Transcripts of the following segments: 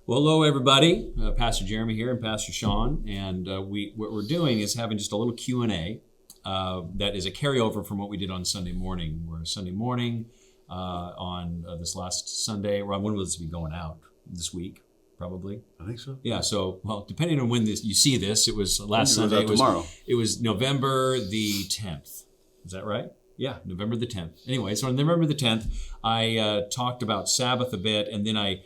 Well, hello, everybody. Pastor Jeremy here and Pastor Shaun. And what we're doing is having just a little Q&A that is a carryover from what we did on Sunday morning. Where Sunday morning on this last Sunday, when will this be going out? This week, probably? I think so. Yeah, so, well, depending on when you see this, it was last Sunday. Tomorrow. It was November the 10th. Is that right? Yeah, November the 10th. Anyway, so on November the 10th, I talked about Sabbath a bit, and then I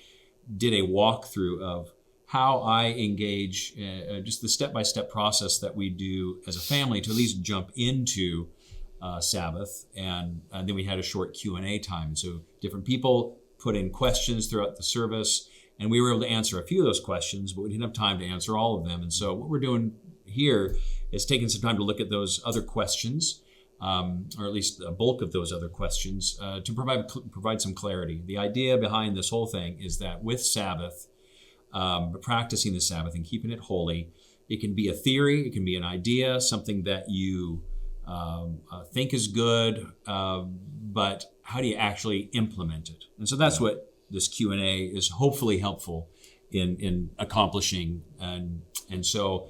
did a walkthrough of how I engage, just the step-by-step process that we do as a family to at least jump into Sabbath, and then we had a short Q&A time. So different people put in questions throughout the service, and we were able to answer a few of those questions, but we didn't have time to answer all of them. And so what we're doing here is taking some time to look at those other questions, or at least a bulk of those other questions, to provide some clarity. The idea behind this whole thing is that with Sabbath, practicing the Sabbath and keeping it holy, it can be a theory, it can be an idea, something that you think is good, but how do you actually implement it? And so that's what this Q&A is hopefully helpful in accomplishing. And so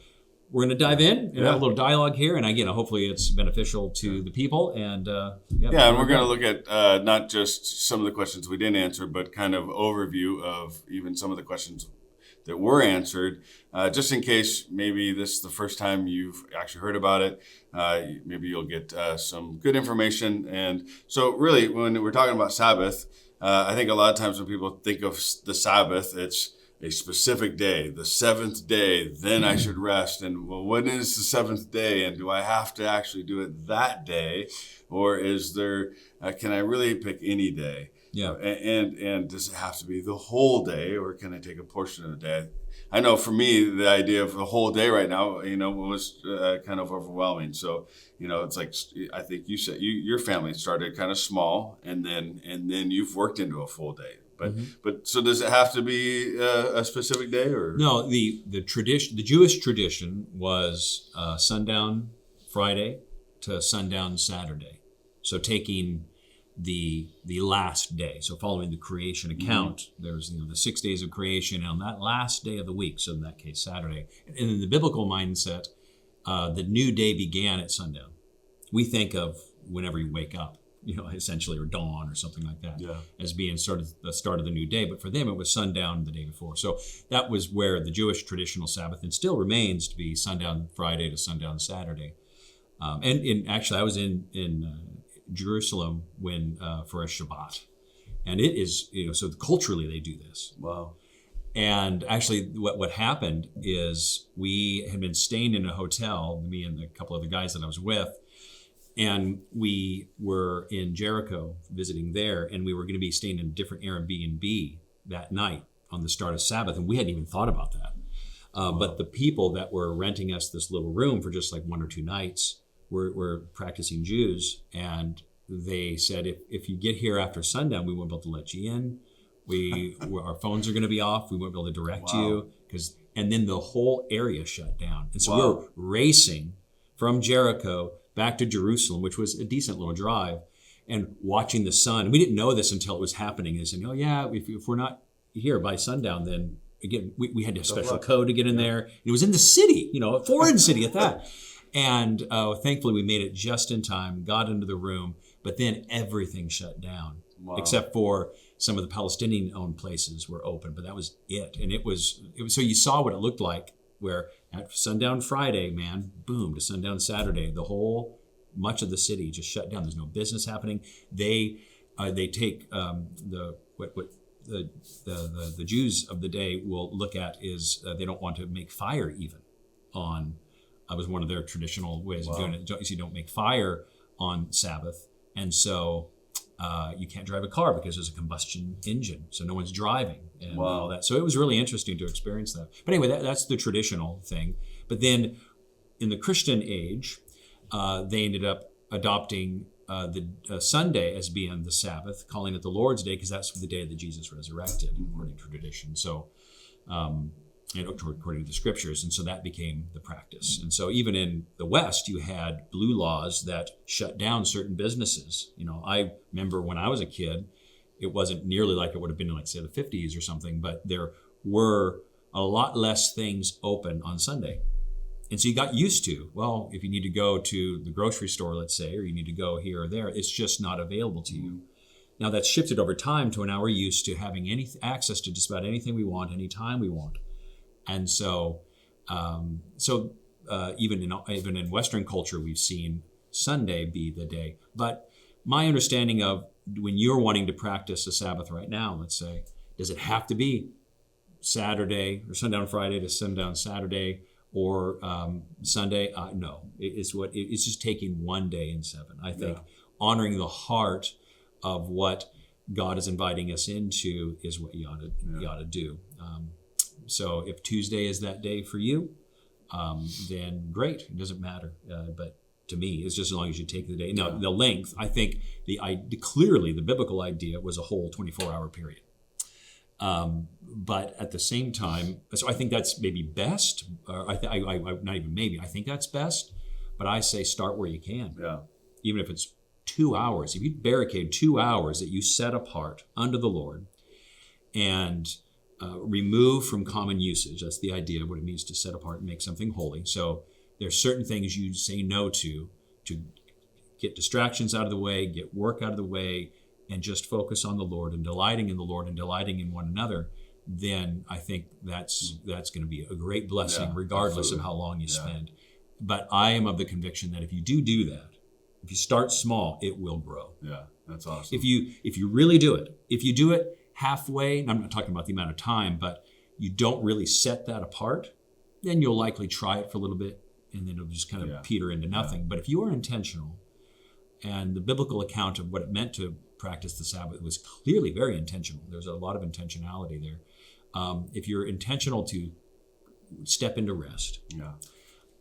we're going to dive in and have a little dialogue here, and again, hopefully it's beneficial to the people. And and we're going to look at not just some of the questions we didn't answer, but kind of overview of even some of the questions that were answered, just in case maybe this is the first time you've actually heard about it. Maybe you'll get some good information. And so really, when we're talking about Sabbath, I think a lot of times when people think of the Sabbath, it's a specific day, the seventh day, then I should rest. And well, when is the seventh day? And do I have to actually do it that day? Or is there, can I really pick any day? Yeah. And does it have to be the whole day, or can I take a portion of the day? I know for me, the idea of the whole day right now, was kind of overwhelming. So, it's like, I think you said your family started kind of small, and then you've worked into a full day. But so does it have to be a specific day, or no? The tradition, the Jewish tradition, was sundown Friday to sundown Saturday. So taking the last day, so following the creation account, there's the 6 days of creation, and on that last day of the week, so in that case Saturday, and in the biblical mindset, the new day began at sundown. We think of whenever you wake up, essentially, or dawn or something like that, as being sort of the start of the new day. But for them, it was sundown the day before. So that was where the Jewish traditional Sabbath, and still remains to be sundown Friday to sundown Saturday. And actually, I was in Jerusalem for a Shabbat, and it is, so culturally they do this. Wow. And actually, what happened is we had been staying in a hotel, me and a couple of the guys that I was with. And we were in Jericho visiting there, and we were going to be staying in a different Airbnb that night on the start of Sabbath, and we hadn't even thought about that. But the people that were renting us this little room for just like 1 or 2 nights were practicing Jews, and they said, if you get here after sundown, we won't be able to let you in. Our phones are going to be off. We won't be able to direct you, and then the whole area shut down. And so we were racing from Jericho back to Jerusalem, which was a decent little drive, and watching the sun. We didn't know this until it was happening. And saying, if we're not here by sundown, then again, we had a special code to get in there. It was in the city, a foreign city at that. And thankfully, we made it just in time, got into the room, but then everything shut down, except for some of the Palestinian-owned places were open, but that was it. And it was so you saw what it looked like, where at sundown Friday, boom, to sundown Saturday, much of the city just shut down. There's no business happening. They take the Jews of the day will look at is they don't want to make fire even on. Was one of their traditional ways of doing it. You don't make fire on Sabbath, and so you can't drive a car because there's a combustion engine, so no one's driving and all that. So it was really interesting to experience that. But anyway, that's the traditional thing. But then in the Christian age, they ended up adopting the Sunday as being the Sabbath, calling it the Lord's Day because that's the day that Jesus resurrected, according to tradition. So according to the scriptures. And so that became the practice. And so even in the West, you had blue laws that shut down certain businesses. I remember when I was a kid, it wasn't nearly like it would have been in, like, say, the 50s or something, but there were a lot less things open on Sunday. And so you got used to, well, if you need to go to the grocery store, let's say, or you need to go here or there, it's just not available to you. Now that's shifted over time to now we're used to having access to just about anything we want, anytime we want. And so, even in Western culture, we've seen Sunday be the day. But my understanding of when you're wanting to practice a Sabbath right now, let's say, does it have to be Saturday or sundown Friday to sundown Saturday or Sunday? No, it's just taking one day in 7. I think honoring the heart of what God is inviting us into is what you ought to do. So if Tuesday is that day for you, then great. It doesn't matter. But to me, it's just as long as you take the day. Now, the length, I think clearly the biblical idea was a whole 24-hour period. But at the same time, so I think that's maybe best. Not even maybe. I think that's best. But I say start where you can. Yeah. Even if it's 2 hours. If you barricade 2 hours that you set apart under the Lord and remove from common usage. That's the idea of what it means to set apart and make something holy. So there's certain things you say no to get distractions out of the way, get work out of the way, and just focus on the Lord and delighting in the Lord and delighting in one another. Then I think that's going to be a great blessing, regardless of how long you spend. But I am of the conviction that if you do that, if you start small, it will grow. Yeah, that's awesome. If you really do it, if you do it halfway, and I'm not talking about the amount of time, but you don't really set that apart, then you'll likely try it for a little bit, and then it'll just kind of peter into nothing. But if you are intentional, and the biblical account of what it meant to practice the Sabbath was clearly very intentional. There's a lot of intentionality there. If you're intentional to step into rest, you're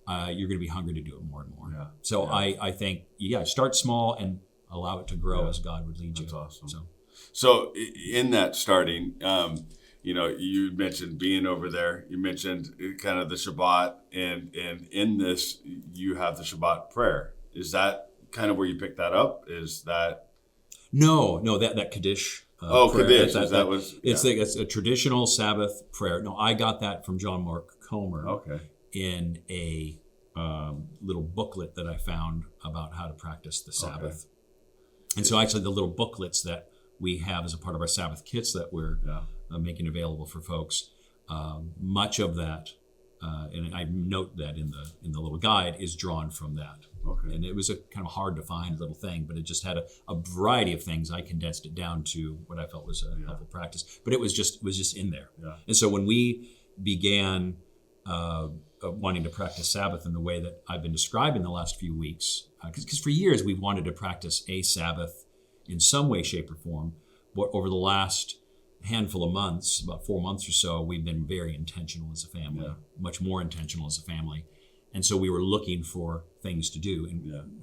going to be hungry to do it more and more. Yeah. So I think, start small and allow it to grow as God would lead you. That's awesome. So in that starting, you mentioned being over there. You mentioned kind of the Shabbat, and in this, you have the Shabbat prayer. Is that kind of where you picked that up? Is that no that Kaddish? Kaddish. It's a traditional Sabbath prayer. No, I got that from John Mark Comer. Okay. In a little booklet that I found about how to practice the Sabbath. Okay. And so actually the little booklets that we have as a part of our Sabbath kits that we're making available for folks, much of that, and I note that in the little guide, is drawn from that. Okay. And it was a kind of hard to find little thing, but it just had a variety of things. I condensed it down to what I felt was a helpful practice, but it was just in there. Yeah. And so when we began wanting to practice Sabbath in the way that I've been describing the last few weeks, because for years we've wanted to practice a Sabbath in some way, shape, or form. But over the last handful of months, about 4 months or so, we've been very intentional as a family, much more intentional as a family. And so we were looking for things to do.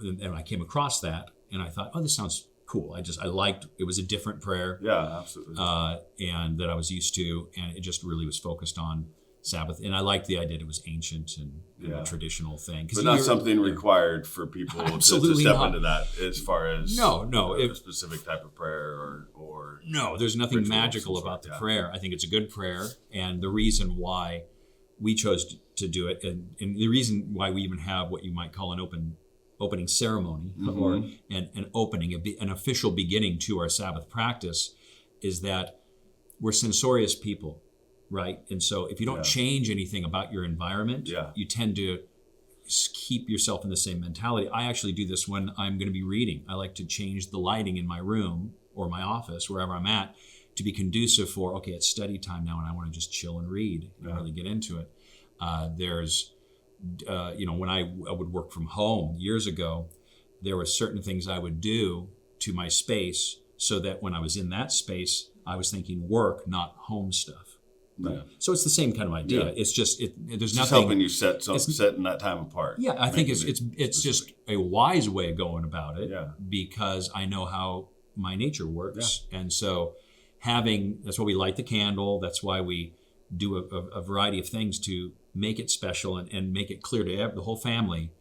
And I came across that and I thought, this sounds cool. I liked, it was a different prayer. Yeah, absolutely. And that I was used to, and it just really was focused on Sabbath. And I liked the idea that it was ancient and a traditional thing. But not something required for people to step into that as far as a specific type of prayer or no, there's nothing magical about the prayer. I think it's a good prayer. And the reason why we chose to do it, and the reason why we even have what you might call an opening ceremony or an opening, an official beginning to our Sabbath practice, is that we're censorious people. Right. And so if you don't change anything about your environment, you tend to keep yourself in the same mentality. I actually do this when I'm going to be reading. I like to change the lighting in my room or my office, wherever I'm at, to be conducive for, it's study time now and I want to just chill and read and really get into it. When I would work from home years ago, there were certain things I would do to my space so that when I was in that space, I was thinking work, not home stuff. Right. So it's the same kind of idea. It's just there's nothing helping you setting that time apart. Yeah, I think it's just a wise way of going about it because I know how my nature works, and so that's why we light the candle. That's why we do a variety of things to make it special and make it clear to the whole family.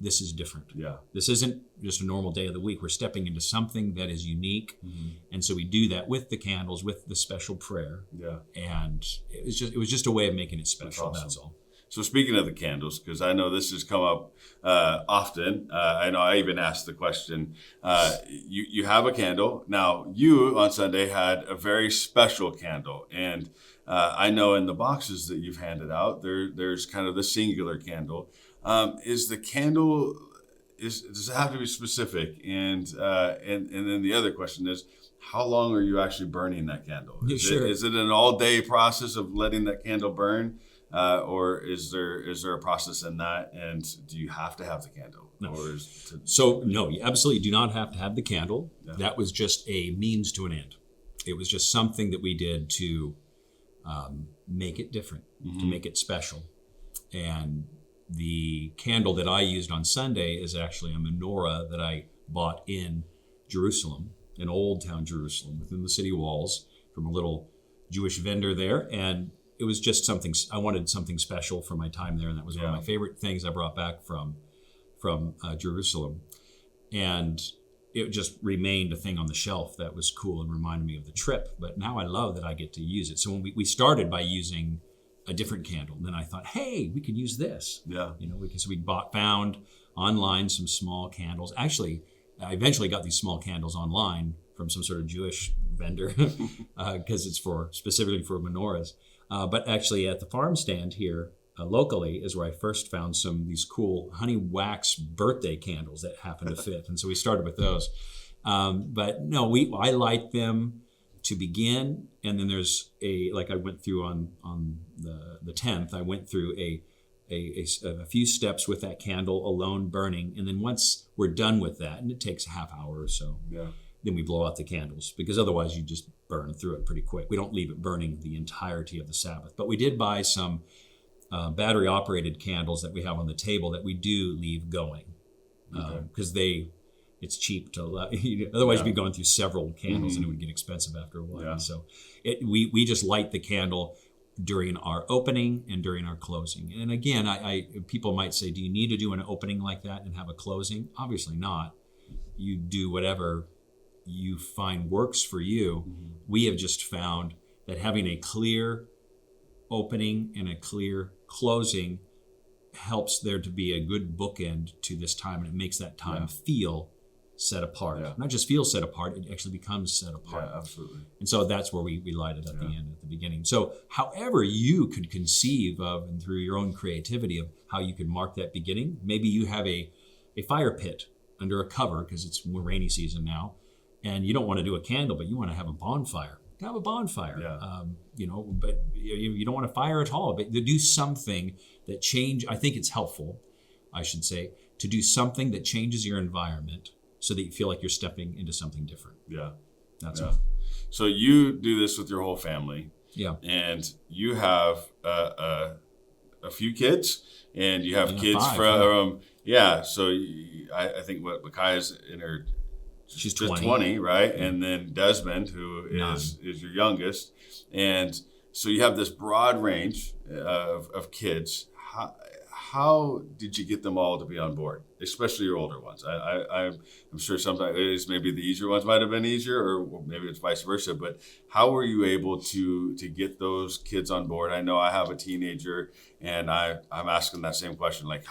this is different. Yeah. This isn't just a normal day of the week. We're stepping into something that is unique. And so we do that with the candles, with the special prayer. Yeah. And it was just a way of making it special. That's awesome. That's all. So speaking of the candles, because I know this has come up often, I know I even asked the question, you have a candle. Now, you on Sunday had a very special candle. And I know in the boxes that you've handed out, there's kind of the singular candle. Is the candle, does it have to be specific? And then the other question is, how long are you actually burning that candle? Is it an all-day process of letting that candle burn? Or is there a process in that? And do you have to have the candle? No. So no, you absolutely do not have to have the candle. Yeah. That was just a means to an end. It was just something that we did to make it different, to make it special. And the candle that I used on Sunday is actually a menorah that I bought in Jerusalem, in Old Town Jerusalem, within the city walls, from a little Jewish vendor there. And it was just something, I wanted something special for my time there. And that was one of my favorite things I brought back from Jerusalem. And it just remained a thing on the shelf that was cool and reminded me of the trip. But now I love that I get to use it. So when we started by using a different candle, then I thought, hey, we could use this. Yeah. Because we found online some small candles. Actually, I eventually got these small candles online from some sort of Jewish vendor because it's specifically for menorahs. But actually at the farm stand here locally is where I first found some of these cool honey wax birthday candles that happen to fit. And so we started with those. But no, I light them to begin. And then there's like I went through on the 10th, I went through a few steps with that candle alone burning. And then once we're done with that, and it takes a half hour or so, then we blow out the candles, because otherwise you just burn through it pretty quick. We don't leave it burning the entirety of the Sabbath. But we did buy some battery operated candles that we have on the table that we do leave going, because it's cheap to otherwise you'd be going through several candles and it would get expensive after a while. So we just light the candle during our opening and during our closing. And again, people might say, do you need to do an opening like that and have a closing? Obviously not. You do whatever you find works for you. We have just found that having a clear opening and a clear closing helps there to be a good bookend to this time, and it makes that time feel set apart. Not just feel set apart, it actually becomes set apart. Yeah, absolutely. And so that's where we light it at the end, at the beginning. So however you could conceive of, and through your own creativity, of how you could mark that beginning. Maybe you have a fire pit under a cover, because it's more rainy season now, and you don't want to do a candle, but you want to have a bonfire. Have a bonfire, but you don't want to fire at all, but to do something that I think it's helpful, I should say, to do something that changes your environment so that you feel like you're stepping into something different. Yeah. That's all. So you do this with your whole family. Yeah. And you have a few kids, and you have kids 5, from, so I think Micaiah's in her, she's just 20. 20, right? And then Desmond, who is your youngest. And so you have this broad range of kids. How did you get them all to be on board, especially your older ones? I'm sure sometimes maybe the easier ones might have been easier, or maybe it's vice versa. But how were you able to get those kids on board? I know I have a teenager, and I'm asking that same question. Like,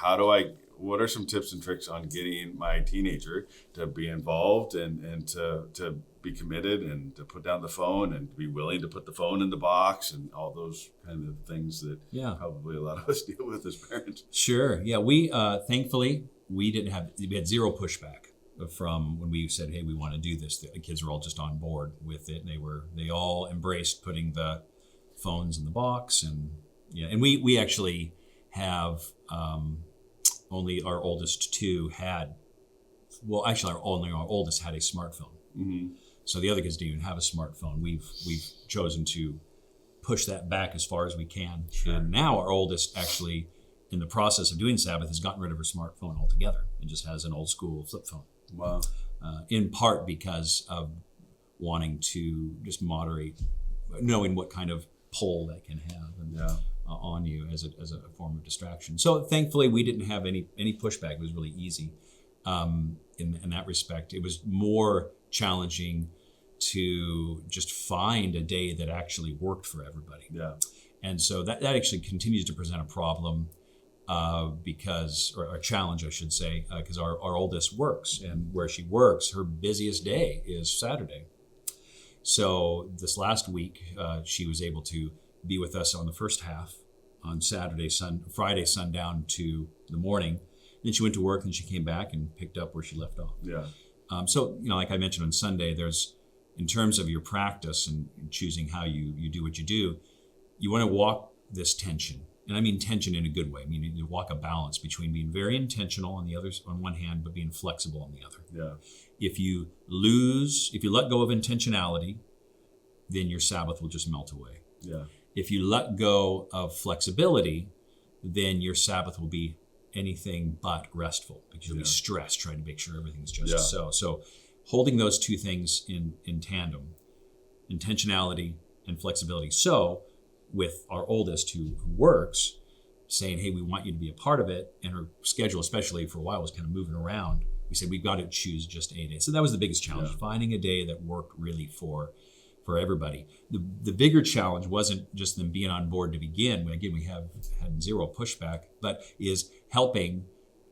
what are some tips and tricks on getting my teenager to be involved and to be committed and to put down the phone and be willing to put the phone in the box and all those kind of things that probably a lot of us deal with as parents? Sure. Yeah. We, thankfully, we had zero pushback from when we said, hey, we want to do this. The kids were all just on board with it. They all embraced putting the phones in the box. And we actually have, only our oldest two had, only our oldest had a smartphone. Mm-hmm. So the other kids didn't even have a smartphone. We've chosen to push that back as far as we can. Sure. And now our oldest actually, in the process of doing Sabbath, has gotten rid of her smartphone altogether and just has an old school flip phone. Wow. In part because of wanting to just moderate, knowing what kind of pull that can have on on you as a form of distraction. So thankfully, we didn't have any pushback. It was really easy in that respect. It was more challenging to just find a day that actually worked for everybody. Yeah. And so that actually continues to present a problem or a challenge, I should say, because our oldest works, and where she works, her busiest day is Saturday. So this last week, she was able to be with us on the first half on Friday sundown to the morning. Then she went to work, and she came back and picked up where she left off. Yeah. So, like I mentioned on Sunday, there's, in terms of your practice and choosing how you do what you do, you want to walk this tension. And I mean tension in a good way. I mean, you walk a balance between being very intentional on one hand, but being flexible on the other. Yeah. If you let go of intentionality, then your Sabbath will just melt away. Yeah. If you let go of flexibility, then your Sabbath will be anything but restful, because you'll be stressed trying to make sure everything's just so. So holding those two things in tandem, intentionality and flexibility. So with our oldest who works, saying, hey, we want you to be a part of it, and her schedule, especially for a while, was kind of moving around. We said, we've got to choose just a day. So that was the biggest challenge, finding a day that worked really for everybody. The bigger challenge wasn't just them being on board to begin. Again, we had zero pushback, but is helping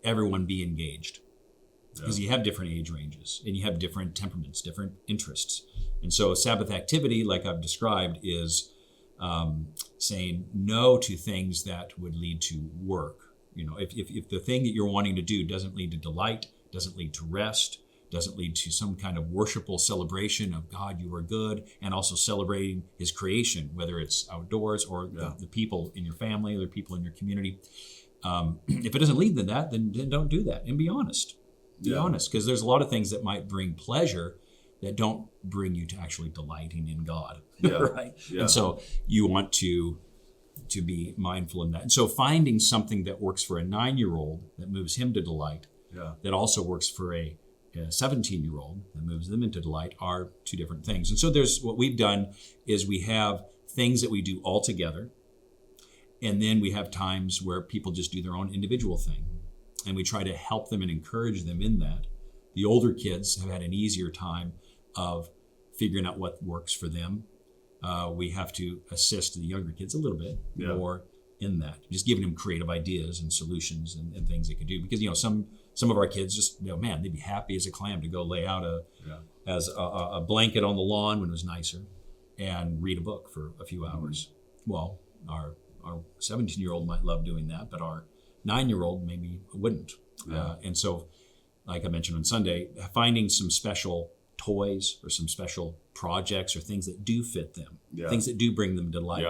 everyone be engaged. Because you have different age ranges, and you have different temperaments, different interests. And so Sabbath activity, like I've described, is saying no to things that would lead to work. If the thing that you're wanting to do doesn't lead to delight, doesn't lead to rest, doesn't lead to some kind of worshipful celebration of God, you are good, and also celebrating his creation, whether it's outdoors or the people in your family or the people in your community. If it doesn't lead to that, then don't do that, and be honest. Be honest, because there's a lot of things that might bring pleasure that don't bring you to actually delighting in God, right? Yeah. And so you want to be mindful in that. And so finding something that works for a 9-year-old that moves him to delight, that also works for a 17-year-old that moves them into delight, are two different things. And so what we've done is we have things that we do all together, and then we have times where people just do their own individual thing, and we try to help them and encourage them in that. The older kids have had an easier time of figuring out what works for them. We have to assist the younger kids a little bit more in that, just giving them creative ideas and solutions and things they could do. Because some of our kids just, man, they'd be happy as a clam to go lay out a blanket on the lawn when it was nicer and read a book for a few hours. Well, our 17-year-old might love doing that, but our 9-year-old maybe wouldn't. And so, like I mentioned on Sunday, finding some special toys or some special projects or things that do fit them, things that do bring them delight,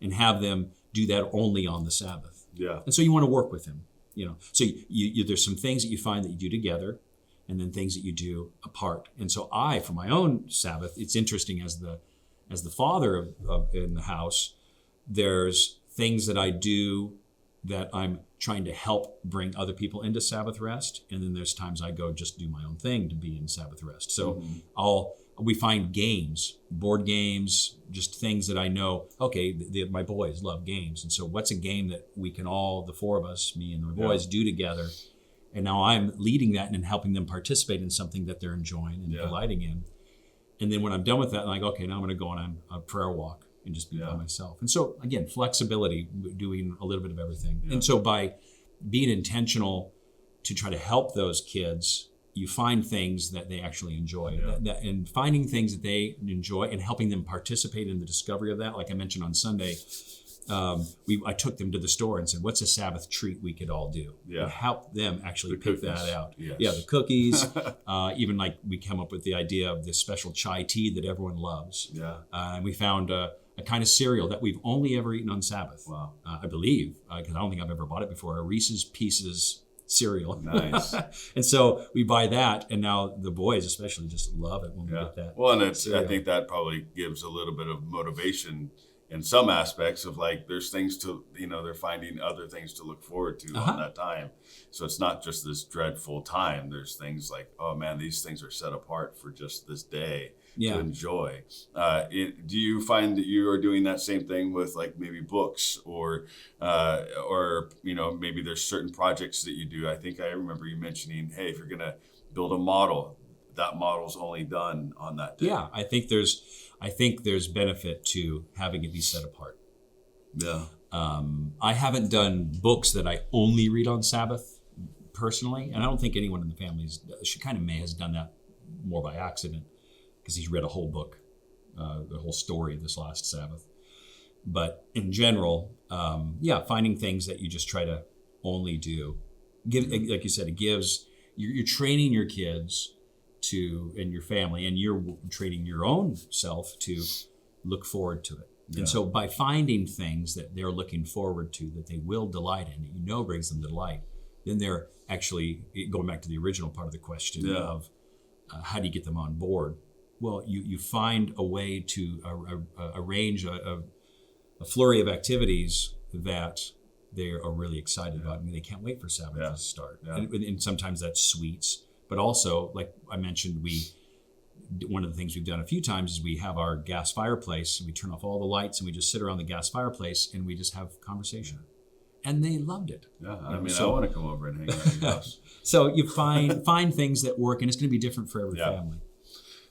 and have them do that only on the Sabbath. And so you want to work with them, So you there's some things that you find that you do together, and then things that you do apart. And so for my own Sabbath, it's interesting as the father in the house, there's things that I do that I'm trying to help bring other people into Sabbath rest. And then there's times I go just do my own thing to be in Sabbath rest. So we find games, board games, just things that I know, okay, my boys love games. And so what's a game that we can all, the four of us, me and my boys, do together? And now I'm leading that and helping them participate in something that they're enjoying and delighting in. And then when I'm done with that, I'm like, okay, now I'm going to go on a prayer walk and just be by myself. And so again, flexibility, doing a little bit of everything. And so by being intentional to try to help those kids, you find things that they actually enjoy, and finding things that they enjoy and helping them participate in the discovery of that. Like I mentioned on Sunday, I took them to the store and said, what's a Sabbath treat we could all do? And help them actually pick that out. The cookies. Even like we come up with the idea of this special chai tea that everyone loves. And we found a kind of cereal that we've only ever eaten on Sabbath. Wow. I believe, because I don't think I've ever bought it before, a Reese's Pieces cereal. Nice. And so we buy that, and now the boys especially just love it when we get that. Well, and I think that probably gives a little bit of motivation in some aspects of like, there's things to, they're finding other things to look forward to on that time. So it's not just this dreadful time. There's things like, oh man, these things are set apart for just this day. Yeah. to enjoy. Do you find that you are doing that same thing with like maybe books or maybe there's certain projects that you do? I think I remember you mentioning, hey, if you're gonna build a model, that model's only done on that day. Yeah, I think there's benefit to having it be set apart. Yeah. I haven't done books that I only read on Sabbath personally, and I don't think anyone in the family has done that more by accident because he's read a whole book, the whole story of this last Sabbath. But in general, finding things that you just try to only do, like you said, it gives you're training your kids and your family, and you're training your own self to look forward to it. And so by finding things that they're looking forward to, that they will delight in, that brings them delight, then they're actually, going back to the original part of the question of how do you get them on board? Well, you find a way to arrange a flurry of activities that they are really excited about. I mean, they can't wait for Sabbath to start. Yeah. And sometimes that's sweets, but also, like I mentioned, one of the things we've done a few times is we have our gas fireplace and we turn off all the lights and we just sit around the gas fireplace and we just have conversation. And they loved it. Yeah, I want to come over and hang out at your house. So you find things that work, and it's going to be different for every family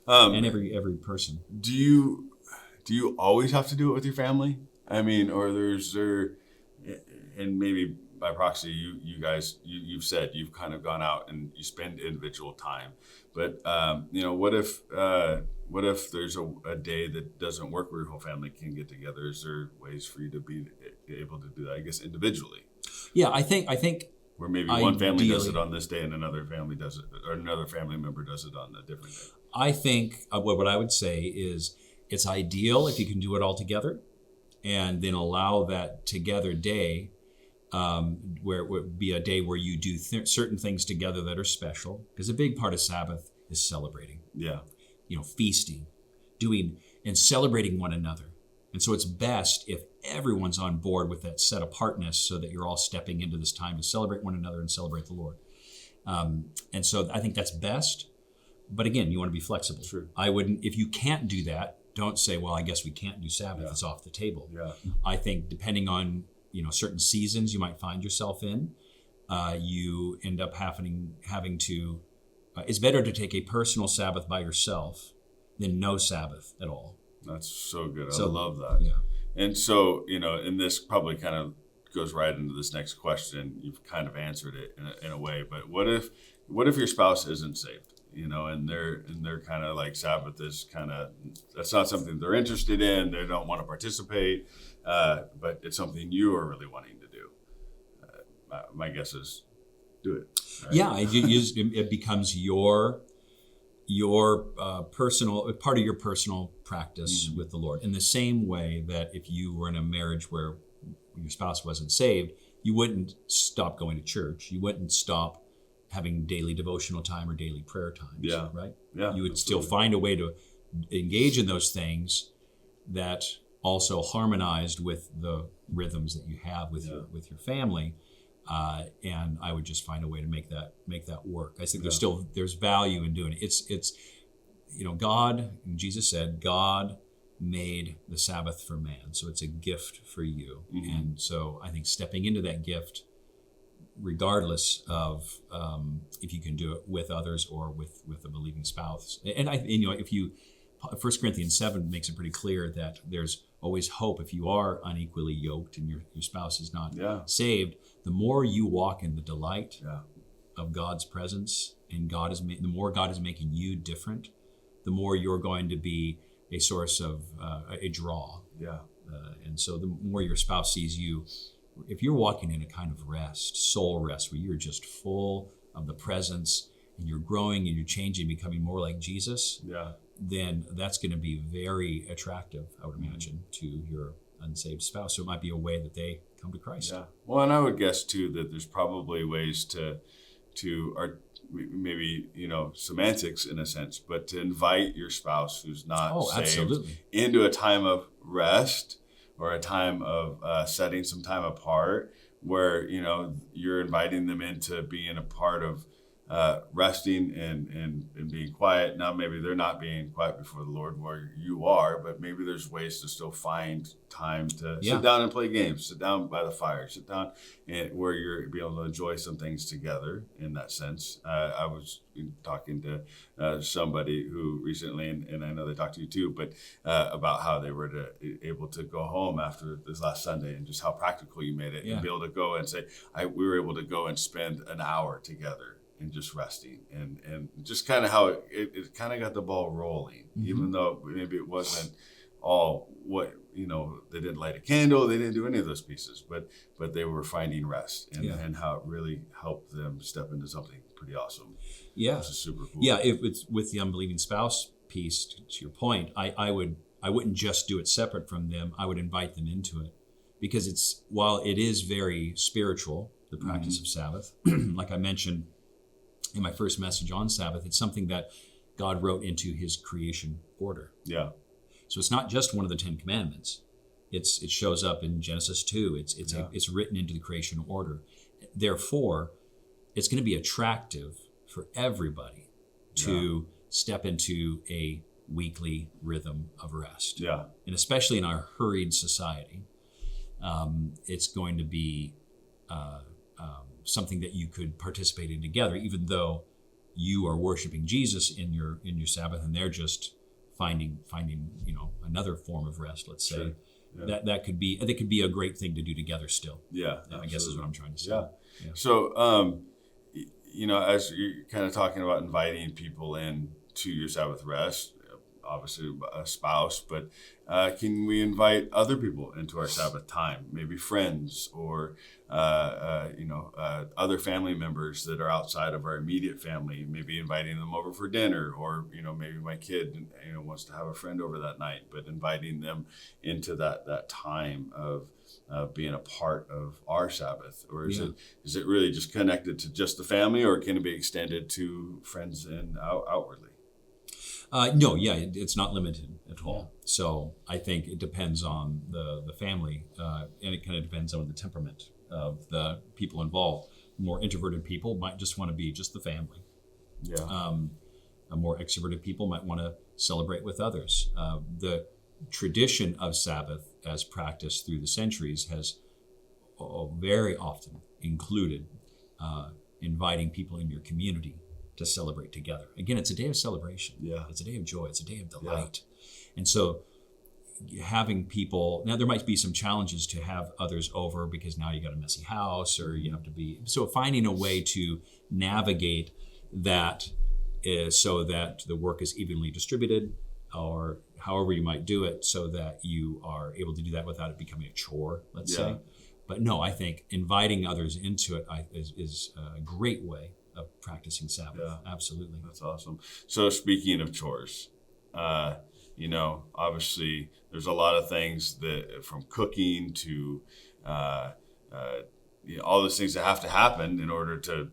and every person. Do you always have to do it with your family? I mean, or and maybe by proxy, you guys, you've said you've kind of gone out and you spend individual time. But what if there's a day that doesn't work where your whole family can get together? Is there ways for you to be able to do that, I guess, individually? Yeah, I think where maybe one family does it on this day and another family does it, or another family member does it on a different day. I think what I would say is it's ideal if you can do it all together, and then allow that together day where it would be a day where you do certain things together that are special, because a big part of Sabbath is celebrating. Yeah. Feasting, doing and celebrating one another. And so it's best if everyone's on board with that set apartness, so that you're all stepping into this time to celebrate one another and celebrate the Lord. And so I think that's best. But again, you want to be flexible. True. If you can't do that, don't say, well, I guess we can't do Sabbath. It's off the table. Yeah. I think depending on certain seasons you might find yourself in, you end up having to. It's better to take a personal Sabbath by yourself than no Sabbath at all. That's so good. I love that. Yeah. And so, and this probably kind of goes right into this next question. You've kind of answered it in a way, but what if your spouse isn't saved? And they're kind of like, Sabbath is that's not something they're interested in. They don't want to participate, but it's something you are really wanting to do. My guess is do it. Right? Yeah, it becomes your personal part of your personal practice with the Lord. In the same way that if you were in a marriage where your spouse wasn't saved, you wouldn't stop going to church. You wouldn't stop having daily devotional time or daily prayer times. Yeah. Right? Yeah. You would still find a way to engage in those things that also harmonized with the rhythms that you have with your family. And I would just find a way to make that work. I think there's value in doing it. It's God, Jesus said, God made the Sabbath for man, so it's a gift for you. Mm-hmm. And so I think stepping into that gift, regardless of if you can do it with others or with a believing spouse, and if you 1 Corinthians 7 makes it pretty clear that there's always hope if you are unequally yoked and your spouse is not saved. The more you walk in the delight of God's presence, and the more God is making you different, the more you're going to be a source of a draw. Yeah. And so the more your spouse sees you, if you're walking in a kind of rest, soul rest, where you're just full of the presence and you're growing and you're changing, becoming more like Jesus, then that's going to be very attractive, I would imagine, to your unsaved spouse. So it might be a way that they come to Christ. Yeah. Well, and I would guess too that there's probably ways to maybe semantics in a sense, but to invite your spouse who's not saved into a time of rest or a time of setting some time apart, where you're inviting them into being a part of resting and being quiet. Now maybe they're not being quiet before the Lord where you are, but maybe there's ways to still find time to sit down and play games, sit down by the fire, sit down and where you're be able to enjoy some things together in that sense. I was talking to somebody who recently, and I know they talked to you too, but about how they were able to go home after this last Sunday and just how practical you made it and be able to go and say, we were able to go and spend an hour together and just resting and just kind of how it kind of got the ball rolling, even though maybe it wasn't all what, they didn't light a candle, they didn't do any of those pieces, but they were finding rest and how it really helped them step into something pretty awesome. Yeah. This is super cool. Yeah. If it's with the unbelieving spouse piece, to your point, I wouldn't just do it separate from them. I would invite them into it because while it is very spiritual, the practice of Sabbath, like I mentioned in my first message on Sabbath, it's something that God wrote into his creation order. Yeah. So it's not just one of the 10 commandments. It shows up in Genesis 2. It's written into the creation order. Therefore, it's going to be attractive for everybody to step into a weekly rhythm of rest. Yeah. And especially in our hurried society, it's going to be something that you could participate in together, even though you are worshiping Jesus in your Sabbath, and they're just finding another form of rest. Let's say. Sure. Yeah. That could be a great thing to do together still. Yeah, I guess is what I'm trying to say. Yeah. So, as you're kind of talking about inviting people in to your Sabbath rest, obviously a spouse, but can we invite other people into our Sabbath time? Maybe friends or other family members that are outside of our immediate family. Maybe inviting them over for dinner, or maybe my kid wants to have a friend over that night, but inviting them into that time of being a part of our Sabbath. Or is it really just connected to just the family, or can it be extended to friends and outwardly? No, it's not limited at all. So I think it depends on the family, and it kind of depends on the temperament of the people involved. More introverted people might just want to be just the family. Yeah. More extroverted people might want to celebrate with others. The tradition of Sabbath, as practiced through the centuries, has very often included inviting people in your community to celebrate together. Again, it's a day of celebration. Yeah. It's a day of joy. It's a day of delight. And so having people, now there might be some challenges to have others over because now you got a messy house, or you have to be, so finding a way to navigate that so that the work is evenly distributed, or however you might do it, so that you are able to do that without it becoming a chore, let's say. But no, I think inviting others into it is a great way of practicing Sabbath. Yeah. Absolutely. That's awesome. So speaking of chores, obviously there's a lot of things that, from cooking to all those things that have to happen in order to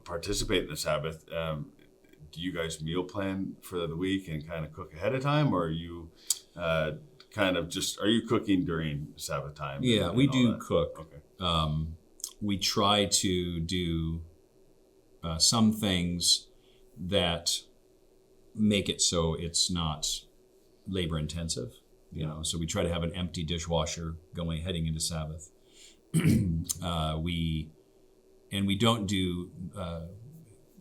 participate in the Sabbath. Do you guys meal plan for the week and kind of cook ahead of time, or are you are you cooking during Sabbath time? Yeah, we do cook. Okay. We try to do some things that make it so it's not labor intensive. So we try to have an empty dishwasher heading into Sabbath. We don't do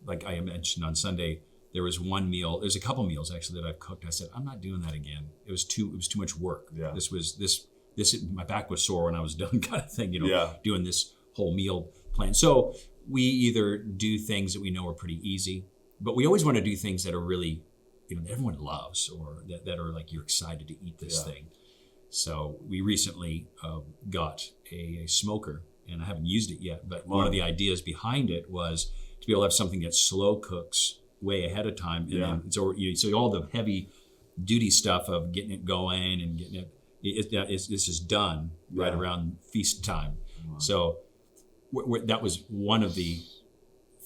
like I mentioned on Sunday. There was one meal. There's a couple meals actually that I've cooked. I said I'm not doing that again. It was too much work. Yeah. This my back was sore when I was done, kind of thing. Yeah. Doing this whole meal plan. So we either do things that we know are pretty easy, but we always want to do things that are really, that everyone loves, or that are like you're excited to eat this thing. So we recently got a smoker, and I haven't used it yet, but one of the ideas behind it was to be able to have something that slow cooks way ahead of time. And then so all the heavy duty stuff of getting it going and getting it's just done right around feast time. Wow. So that was one of the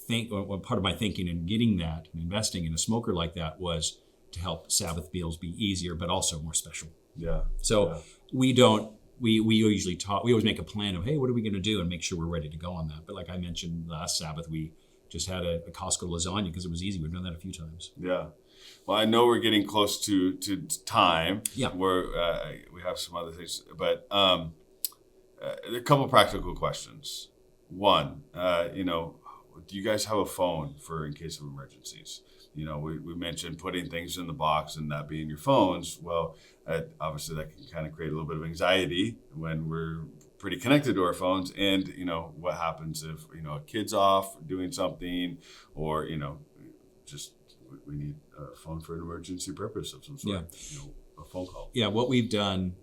part of my thinking in getting that and investing in a smoker like that was to help Sabbath meals be easier, but also more special. Yeah. So we usually we always make a plan of, hey, what are we going to do, and make sure we're ready to go on that. But like I mentioned last Sabbath, we just had a Costco lasagna because it was easy. We've done that a few times. Yeah. Well, I know we're getting close to time. Yeah. Where we have some other things, but a couple practical questions. One, do you guys have a phone for in case of emergencies? We mentioned putting things in the box and that being your phones. Well, obviously that can kind of create a little bit of anxiety when we're pretty connected to our phones. And, what happens if, a kid's off doing something or, just we need a phone for an emergency purpose of some sort, a phone call. Yeah, what we've done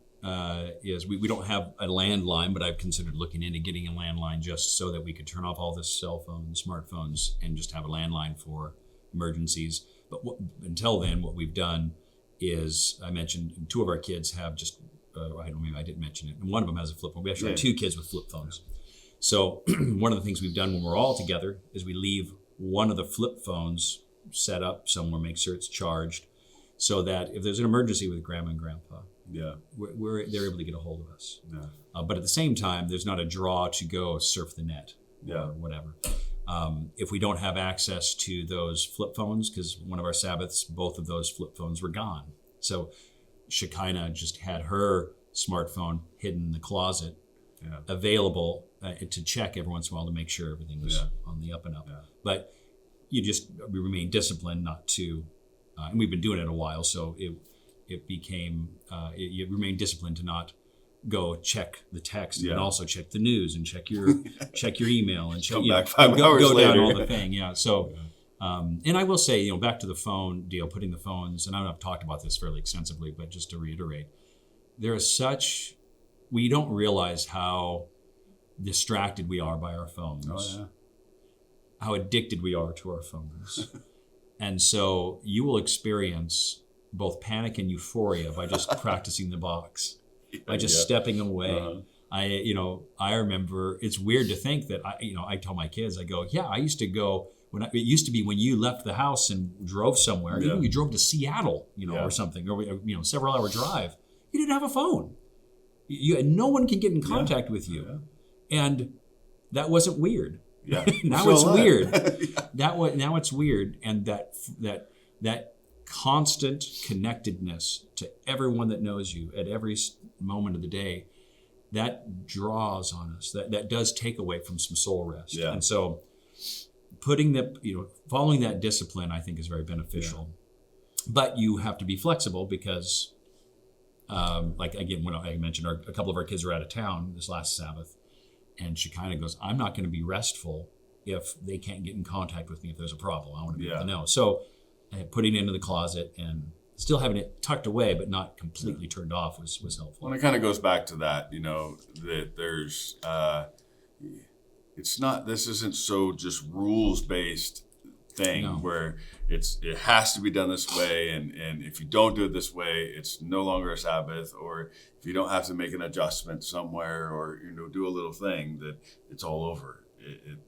is we don't have a landline, but I've considered looking into getting a landline just so that we could turn off all the cell phones, smartphones, and just have a landline for emergencies. But until then, what we've done is, I mentioned 2 of our kids have just, I didn't mention it, and one of them has a flip phone. We actually have 2 kids with flip phones. So one of the things we've done when we're all together is we leave one of the flip phones set up somewhere, make sure it's charged, so that if there's an emergency with Grandma and Grandpa, they're able to get a hold of us. Yeah. But at the same time, there's not a draw to go surf the net or whatever. If we don't have access to those flip phones, because one of our Sabbaths, both of those flip phones were gone. So Shekinah just had her smartphone hidden in the closet, available to check every once in a while to make sure everything was on the up and up. Yeah. But we remain disciplined not to, and we've been doing it a while, so it became, you remain disciplined to not go check the text and also check the news and check your email and check, come back 5 hours go later. down all the thing. Yeah. So, and I will say, back to the phone deal, putting the phones, and I've talked about this fairly extensively, but just to reiterate, we don't realize how distracted we are by our phones. Oh, yeah. How addicted we are to our phones. And so you will experience both panic and euphoria by just practicing the box, by just stepping away. Uh-huh. I remember, it's weird to think that I tell my kids, I go, I used to go, it used to be when you left the house and drove somewhere, even you drove to Seattle, or something, or, several hour drive, you didn't have a phone. No one can get in contact with you. Yeah. And that wasn't weird. Yeah. Now it's weird. Now it's weird, and that constant connectedness to everyone that knows you at every moment of the day, that draws on us. That does take away from some soul rest. Yeah. And so, following that discipline, I think, is very beneficial. Yeah. But you have to be flexible because, like again, when I mentioned, a couple of our kids were out of town this last Sabbath. And she kind of goes, I'm not going to be restful if they can't get in contact with me if there's a problem. I want to be able to know. So putting it into the closet and still having it tucked away but not completely turned off was helpful. Well, it kind of goes back to that, that there's, this isn't so just rules-based thing where it has to be done this way, and if you don't do it this way, it's no longer a Sabbath, or if you don't have to make an adjustment somewhere or do a little thing, that it's all over.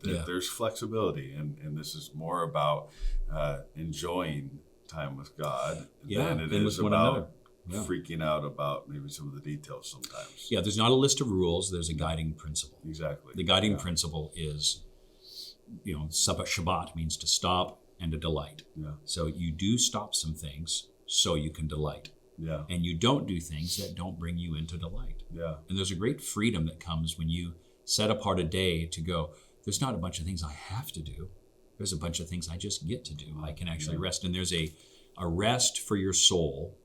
There's flexibility, and this is more about enjoying time with God than it is about freaking out about maybe some of the details sometimes. Yeah, there's not a list of rules. There's a guiding principle. Exactly. The guiding principle is, Shabbat means to stop and to delight. Yeah. So you do stop some things so you can delight. Yeah. And you don't do things that don't bring you into delight. Yeah. And there's a great freedom that comes when you set apart a day to go, there's not a bunch of things I have to do. There's a bunch of things I just get to do. I can actually rest. And there's a rest for your soul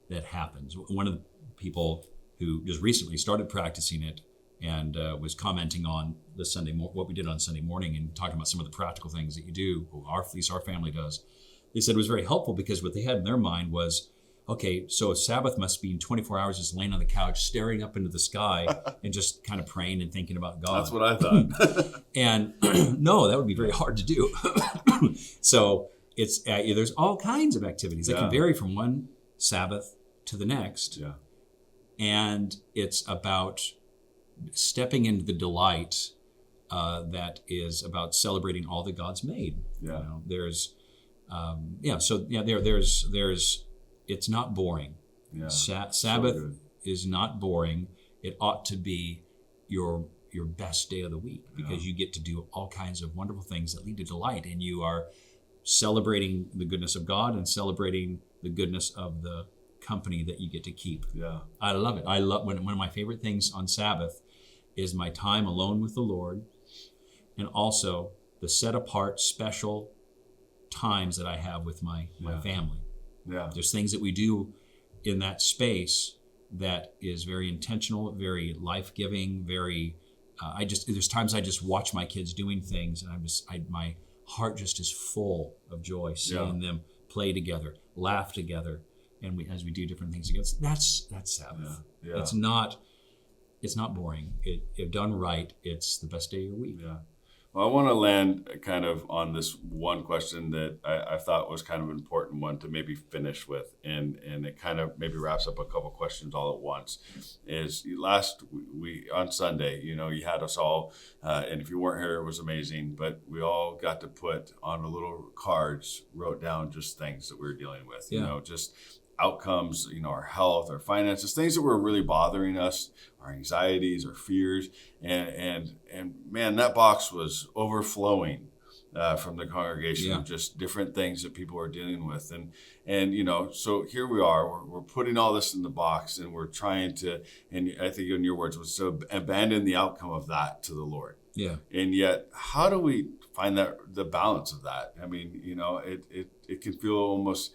that happens. One of the people who just recently started practicing it and was commenting on what we did on Sunday morning and talking about some of the practical things that you do, at least our family does. They said it was very helpful because what they had in their mind was, okay, so Sabbath must be in 24 hours just laying on the couch, staring up into the sky and just kind of praying and thinking about God. That's what I thought. And no, that would be very hard to do. So it's there's all kinds of activities that can vary from one Sabbath to the next. Yeah. And it's about stepping into the delight that is about celebrating all that God's made. Yeah. There's it's not boring. Yeah. Sabbath is not boring. It ought to be your your best day of the week, because you get to do all kinds of wonderful things that lead to delight, and you are celebrating the goodness of God and celebrating the goodness of the company that you get to keep. Yeah. I love it. I love one of my favorite things on Sabbath is my time alone with the Lord, and also the set apart special times that I have with my family. Yeah. There's things that we do in that space that is very intentional, very life-giving, very there's times I just watch my kids doing things, and my heart just is full of joy seeing them play together, laugh together, and as we do different things together. That's Sabbath. Yeah. It's not boring. If done right, it's the best day of your week. Yeah. Well, I want to land kind of on this one question that I thought was kind of an important one to maybe finish with, and it kind of maybe wraps up a couple questions all at once. Is last we on Sunday, you had us all, and if you weren't here, it was amazing. But we all got to put on a little cards, wrote down just things that we were dealing with. Just outcomes, our health, our finances, things that were really bothering us, our anxieties, our fears, and man, that box was overflowing from the congregation of just different things that people are dealing with, and so here we are, we're putting all this in the box, and we're trying to, and I think in your words was to abandon the outcome of that to the Lord. Yeah. And yet, how do we find the balance of that? I mean, it can feel almost.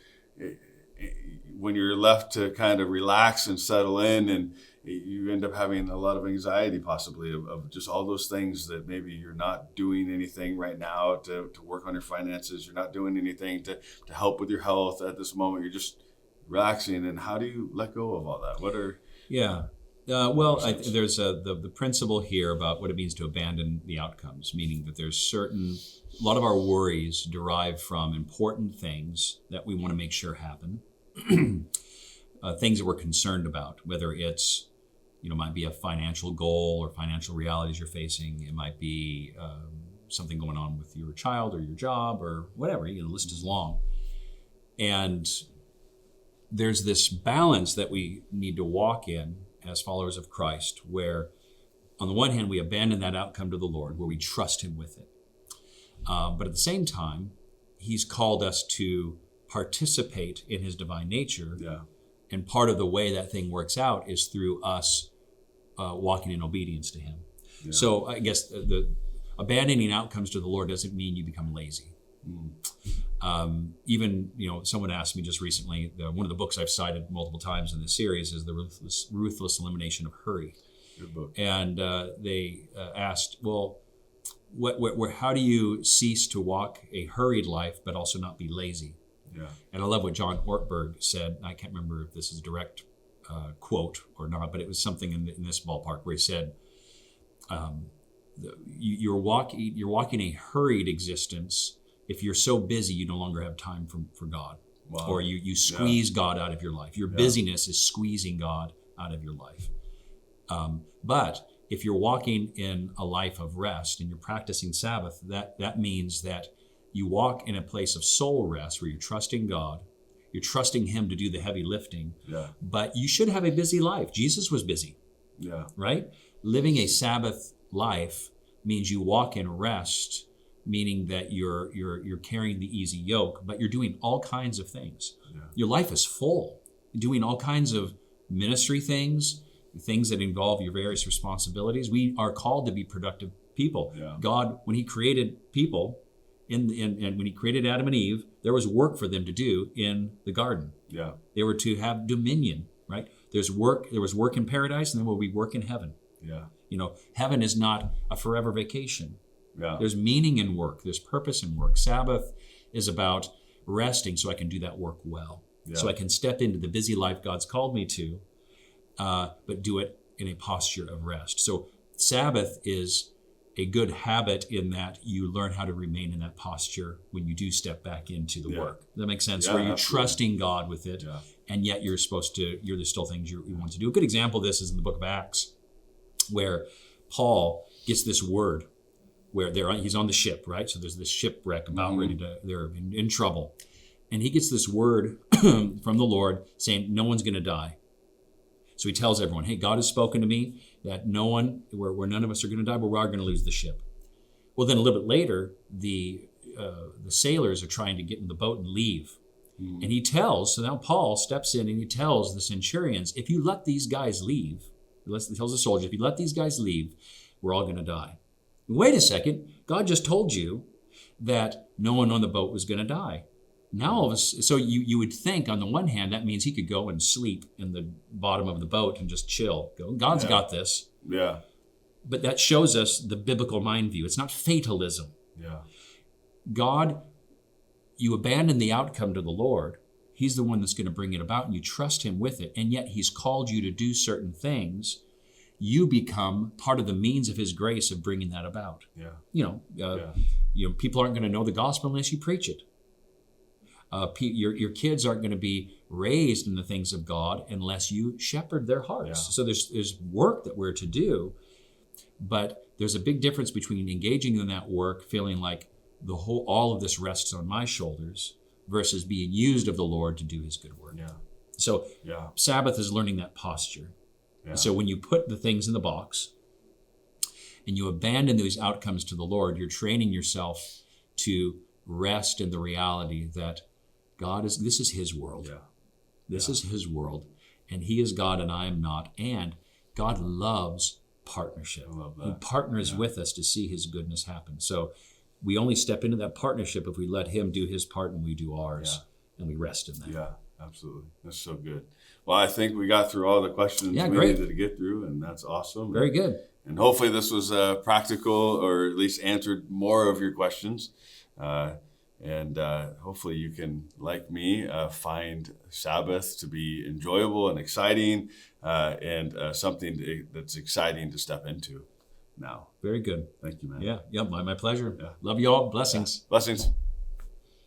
When you're left to kind of relax and settle in, and you end up having a lot of anxiety possibly of just all those things that maybe you're not doing anything right now to work on your finances. You're not doing anything to help with your health at this moment. You're just relaxing. And how do you let go of all that? What are... Yeah. There's the principle here about what it means to abandon the outcomes, meaning that there's a lot of our worries derive from important things that we want to make sure happen. Things that we're concerned about, whether it's, might be a financial goal or financial realities you're facing. It might be something going on with your child or your job or whatever. The list is long. And there's this balance that we need to walk in as followers of Christ, where on the one hand, we abandon that outcome to the Lord, where we trust him with it. But at the same time, he's called us to participate in his divine nature. Yeah. And part of the way that thing works out is through us walking in obedience to him. Yeah. So I guess the abandoning outcomes to the Lord doesn't mean you become lazy. Even, someone asked me just recently, one of the books I've cited multiple times in this series is The Ruthless Elimination of Hurry. Good book. And they asked, well, how do you cease to walk a hurried life but also not be lazy? Yeah. And I love what John Ortberg said. I can't remember if this is a direct quote or not, but it was something in this ballpark where he said, you're walking a hurried existence if you're so busy you no longer have time for God. Wow. Or you squeeze God out of your life. Your busyness is squeezing God out of your life. But if you're walking in a life of rest and you're practicing Sabbath, that means that you walk in a place of soul rest where you're trusting God, you're trusting him to do the heavy lifting, but you should have a busy life. Jesus was busy, right? Living a Sabbath life means you walk in rest, meaning that you're carrying the easy yoke, but you're doing all kinds of things. Yeah. Your life is full, you're doing all kinds of ministry things that involve your various responsibilities. We are called to be productive people. Yeah. God, when he created people, and when he created Adam and Eve, there was work for them to do in the garden. Yeah. They were to have dominion, right? There was work in paradise, and then there will be work in heaven. Yeah. Heaven is not a forever vacation. Yeah. There's meaning in work. There's purpose in work. Sabbath is about resting so I can do that work well. Yeah. So I can step into the busy life God's called me to, but do it in a posture of rest. So Sabbath is a good habit in that you learn how to remain in that posture when you do step back into the work. Does that make sense? Where you're trusting God with it, and yet there's still things you want to do. A good example of this is in the book of Acts, where Paul gets this word, where he's on the ship, right? So there's this shipwreck about they're in trouble. And he gets this word from the Lord saying, no one's going to die. So he tells everyone, hey, God has spoken to me that where none of us are going to die, but we are going to lose the ship. Well, then a little bit later, the sailors are trying to get in the boat and leave. And he tells, so now Paul steps in and he tells the centurions, if you let these guys leave, he tells the soldiers, if you let these guys leave, we're all going to die. Wait a second, God just told you that no one on the boat was going to die. Now all of us, so you would think on the one hand, that means he could go and sleep in the bottom of the boat and just chill. God's got this. Yeah. But that shows us the biblical mind view. It's not fatalism. Yeah. God, you abandon the outcome to the Lord. He's the one that's going to bring it about, and you trust him with it. And yet he's called you to do certain things. You become part of the means of his grace of bringing that about. Yeah. People aren't going to know the gospel unless you preach it. Your kids aren't going to be raised in the things of God unless you shepherd their hearts. Yeah. So there's work that we're to do, but there's a big difference between engaging in that work, feeling like all of this rests on my shoulders, versus being used of the Lord to do his good work. Yeah. So Sabbath is learning that posture. Yeah. So when you put the things in the box and you abandon these outcomes to the Lord, you're training yourself to rest in the reality that this is his world. Yeah. This is his world, and he is God and I am not. And God loves partnership. I love that. He partners with us to see his goodness happen. So we only step into that partnership if we let him do his part and we do ours, and we rest in that. Yeah, absolutely. That's so good. Well, I think we got through all the questions we needed to get through, and that's awesome. Very good. And hopefully this was practical, or at least answered more of your questions. And hopefully you can, like me, find Sabbath to be enjoyable and exciting, and something that's exciting to step into now. Very good. Thank you, man. Yeah, my pleasure. Yeah. Love you all. Blessings. Yeah. Blessings.